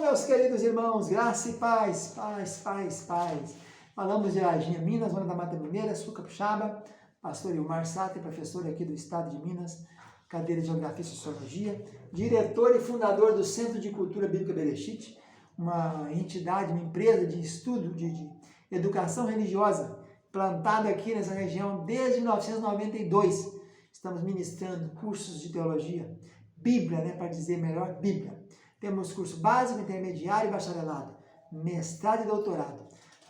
meus queridos irmãos, graça e paz, paz, paz, paz. Falamos de Varginha, Minas, zona da Mata Mineira, sul capixaba, pastor Ilmar Sater, professor aqui do estado de Minas, cadeira de Geografia e Sociologia, diretor e fundador do Centro de Cultura Bíblica Bereshit, uma entidade, uma empresa de estudo de educação religiosa, plantada aqui nessa região desde 1992. Estamos ministrando cursos de teologia, Bíblia, para dizer melhor, Bíblia. Temos curso básico, intermediário e bacharelado, mestrado e doutorado.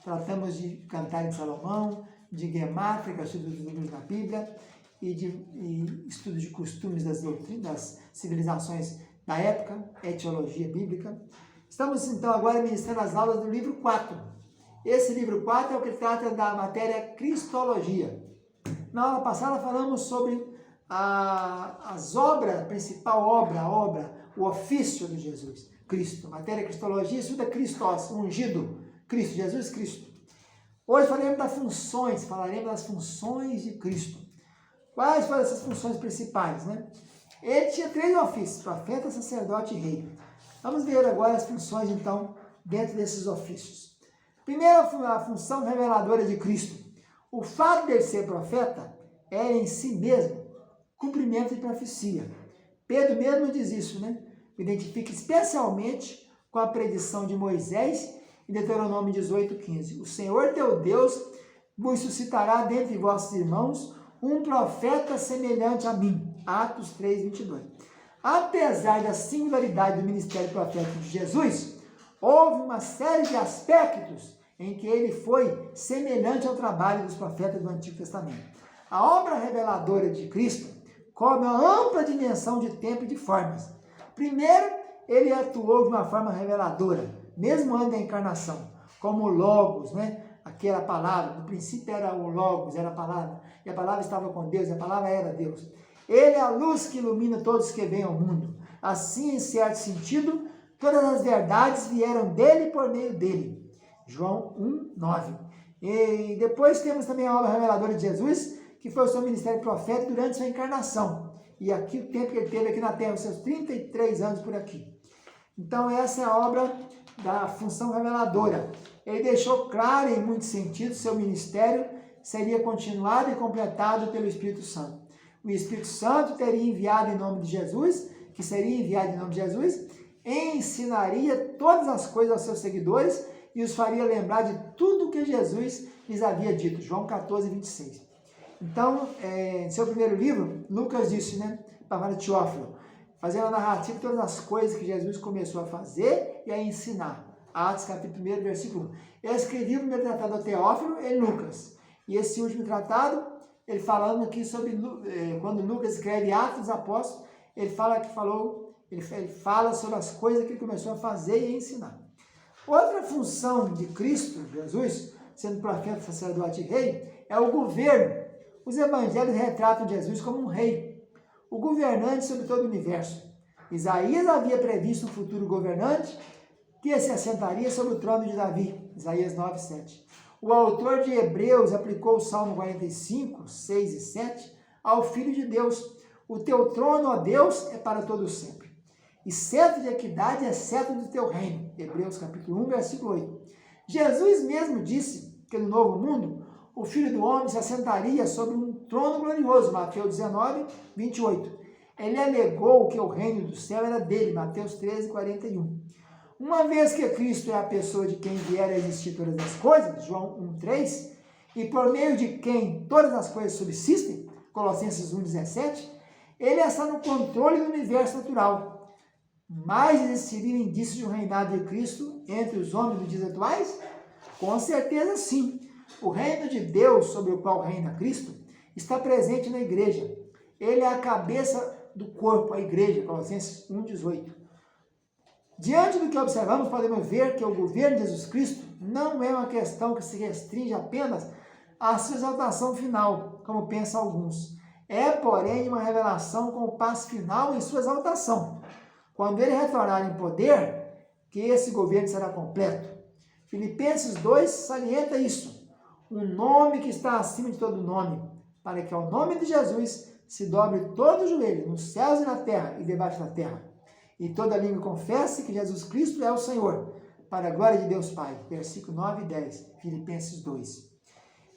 Tratamos de Cantar de Salomão, de Gemátrica, estudo dos números da Bíblia, e estudo de costumes das civilizações da época, etiologia bíblica. Estamos, então, agora ministrando as aulas do livro 4. Esse livro 4 é o que trata da matéria Cristologia. Na aula passada falamos sobre as obras, a principal obra, o ofício de Jesus, Cristo. Matéria Cristologia estuda Christos, ungido, Cristo, Jesus Cristo. Hoje falaremos das funções de Cristo. Quais foram essas funções principais, Ele tinha 3 ofícios, profeta, sacerdote e rei. Vamos ver agora as funções, então, dentro desses ofícios. Primeiro, a função reveladora de Cristo. O fato de ele ser profeta é em si mesmo cumprimento de profecia. Pedro mesmo diz isso, Identifica especialmente com a predição de Moisés em Deuteronômio 18:15. O Senhor teu Deus vos suscitará dentre vossos irmãos um profeta semelhante a mim. Atos 3:22. Apesar da singularidade do ministério profético de Jesus, houve uma série de aspectos em que ele foi semelhante ao trabalho dos profetas do Antigo Testamento. A obra reveladora de Cristo cobre uma ampla dimensão de tempo e de formas. Primeiro, ele atuou de uma forma reveladora, mesmo antes da encarnação, como o Logos, aquela palavra, no princípio era o Logos, era a palavra, e a palavra estava com Deus, e a palavra era Deus. Ele é a luz que ilumina todos que vêm ao mundo. Assim, em certo sentido, todas as verdades vieram dele e por meio dele. João 1:9. E depois temos também a obra reveladora de Jesus, que foi o seu ministério profético durante sua encarnação. E aqui o tempo que ele teve aqui na Terra, os seus 33 anos por aqui. Então essa é a obra da função reveladora. Ele deixou claro em muitos sentidos seu ministério seria continuado e completado pelo Espírito Santo. O Espírito Santo teria enviado em nome de Jesus, que seria enviado em nome de Jesus, ensinaria todas as coisas aos seus seguidores e os faria lembrar de tudo que Jesus lhes havia dito. João 14:26. Então, em seu primeiro livro, Lucas disse, para Teófilo, fazendo a narrativa de todas as coisas que Jesus começou a fazer e a ensinar. Atos capítulo 1, versículo 1. Eu escrevi o primeiro tratado ao Teófilo em Lucas. E esse último tratado, ele falando aqui sobre, quando Lucas escreve Atos dos Apóstolos, ele fala sobre as coisas que ele começou a fazer e a ensinar. Outra função de Cristo, Jesus, sendo profeta, sacerdote e rei, é o governo. Os evangelhos retratam Jesus como um rei, o governante sobre todo o universo. Isaías havia previsto um futuro governante que se assentaria sobre o trono de Davi, Isaías 9:7. O autor de Hebreus aplicou o Salmo 45, 6 e 7 ao Filho de Deus. O teu trono, ó Deus, é para todo sempre. E cetro de equidade é cetro do teu reino. Hebreus capítulo 1, versículo 8. Jesus mesmo disse que no novo mundo, o Filho do Homem se assentaria sobre um trono glorioso, Mateus 19:28. Ele alegou que o reino do céu era dele, Mateus 13:41. Uma vez que Cristo é a pessoa de quem vier a existir todas as coisas, João 1:3, e por meio de quem todas as coisas subsistem, Colossenses 1:17, ele está no controle do universo natural. Mas existiria indício de um reinado de Cristo entre os homens dos dias atuais? Com certeza sim. O reino de Deus, sobre o qual reina Cristo, está presente na igreja. Ele é a cabeça do corpo, a igreja, Colossenses 1:18. Diante do que observamos, podemos ver que o governo de Jesus Cristo não é uma questão que se restringe apenas à sua exaltação final, como pensam alguns. É, porém, uma revelação com o passo final em sua exaltação. Quando ele retornar em poder, que esse governo será completo. Filipenses 2 salienta isso. Um nome que está acima de todo nome, para que ao nome de Jesus se dobre todo o joelho, nos céus e na terra e debaixo da terra, e toda língua confesse que Jesus Cristo é o Senhor, para a glória de Deus Pai. Versículo 9 e 10, Filipenses 2.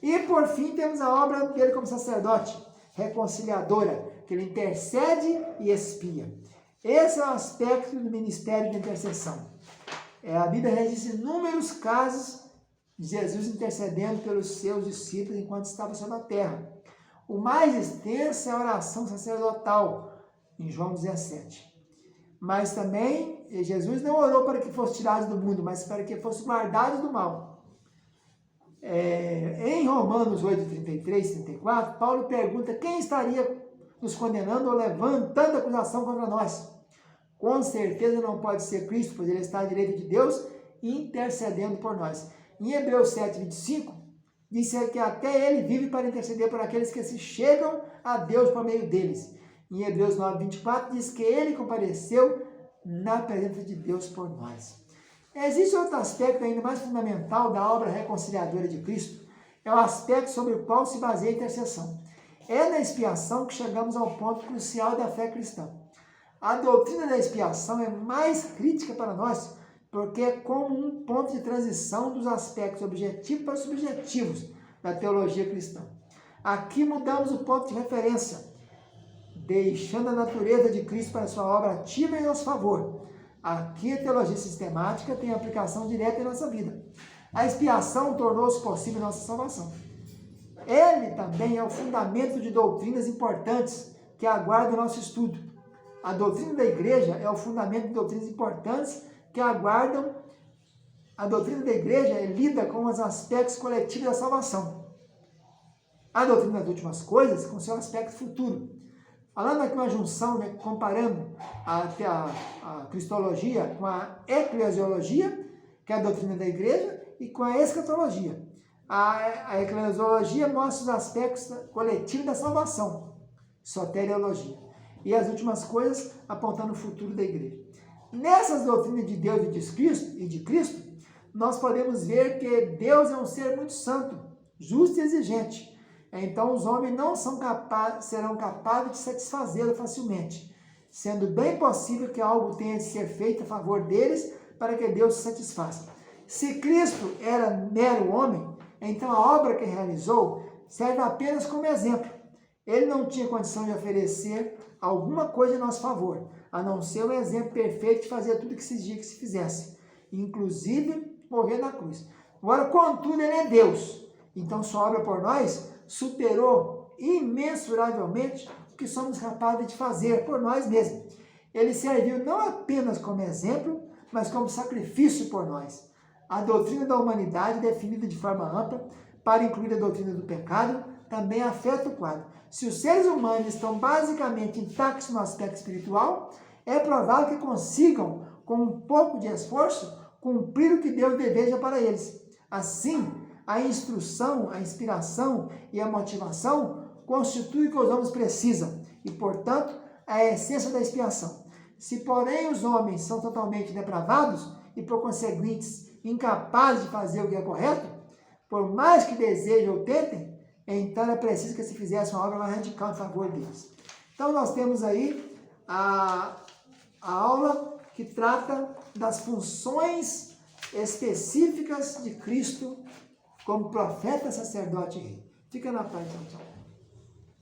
E por fim temos a obra dele como sacerdote, reconciliadora, que ele intercede e expia. Esse é o aspecto do ministério de intercessão. A Bíblia registra inúmeros casos de Jesus intercedendo pelos seus discípulos enquanto estava sobre a terra. O mais extenso é a oração sacerdotal, em João 17. Mas também Jesus não orou para que fosse tirado do mundo, mas para que fosse guardado do mal. Em Romanos 8, 33, 34, Paulo pergunta quem estaria nos condenando ou levantando acusação contra nós. Com certeza não pode ser Cristo, pois ele está à direita de Deus intercedendo por nós. Em Hebreus 7, 25, diz que até ele vive para interceder por aqueles que se chegam a Deus por meio deles. Em Hebreus 9, 24, diz que ele compareceu na presença de Deus por nós. Existe outro aspecto ainda mais fundamental da obra reconciliadora de Cristo, é o aspecto sobre o qual se baseia a intercessão. É na expiação que chegamos ao ponto crucial da fé cristã. A doutrina da expiação é mais crítica para nós, porque é como um ponto de transição dos aspectos objetivos para os subjetivos da teologia cristã. Aqui mudamos o ponto de referência, deixando a natureza de Cristo para a sua obra ativa em nosso favor. Aqui a teologia sistemática tem aplicação direta em nossa vida. A expiação tornou-se possível em nossa salvação. Ele também é o fundamento de doutrinas importantes que aguardam o nosso estudo. A doutrina da igreja é o fundamento de doutrinas importantes que aguardam. A doutrina da igreja lida com os aspectos coletivos da salvação. A doutrina das últimas coisas com seu aspecto futuro. Falando aqui uma junção, comparando a cristologia com a eclesiologia, que é a doutrina da igreja, e com a escatologia. A eclesiologia mostra os aspectos coletivos da salvação, soteriologia. E as últimas coisas apontando o futuro da igreja. Nessas doutrinas de Deus e de Cristo, nós podemos ver que Deus é um ser muito santo, justo e exigente. Então os homens não serão capazes de satisfazê-lo facilmente, sendo bem possível que algo tenha de ser feito a favor deles para que Deus se satisfaça. Se Cristo era mero homem, então a obra que realizou serve apenas como exemplo. Ele não tinha condição de oferecer alguma coisa em nosso favor, a não ser um exemplo perfeito de fazer tudo o que se exigia que se fizesse, inclusive morrer na cruz. Agora, contudo, ele é Deus, então sua obra por nós superou imensuravelmente o que somos capazes de fazer por nós mesmos. Ele serviu não apenas como exemplo, mas como sacrifício por nós. A doutrina da humanidade, definida de forma ampla, para incluir a doutrina do pecado, também afeta o quadro. Se os seres humanos estão basicamente intactos no aspecto espiritual, é provável que consigam, com um pouco de esforço, cumprir o que Deus deseja para eles. Assim, a instrução, a inspiração e a motivação constituem o que os homens precisam e, portanto, a essência da expiação. Se, porém, os homens são totalmente depravados e, por conseguinte, incapazes de fazer o que é correto, por mais que desejem ou tentem, então é preciso que se fizesse uma obra mais radical em favor deles. Então nós temos aí a aula que trata das funções específicas de Cristo como profeta, sacerdote e rei. Fica na paz, então.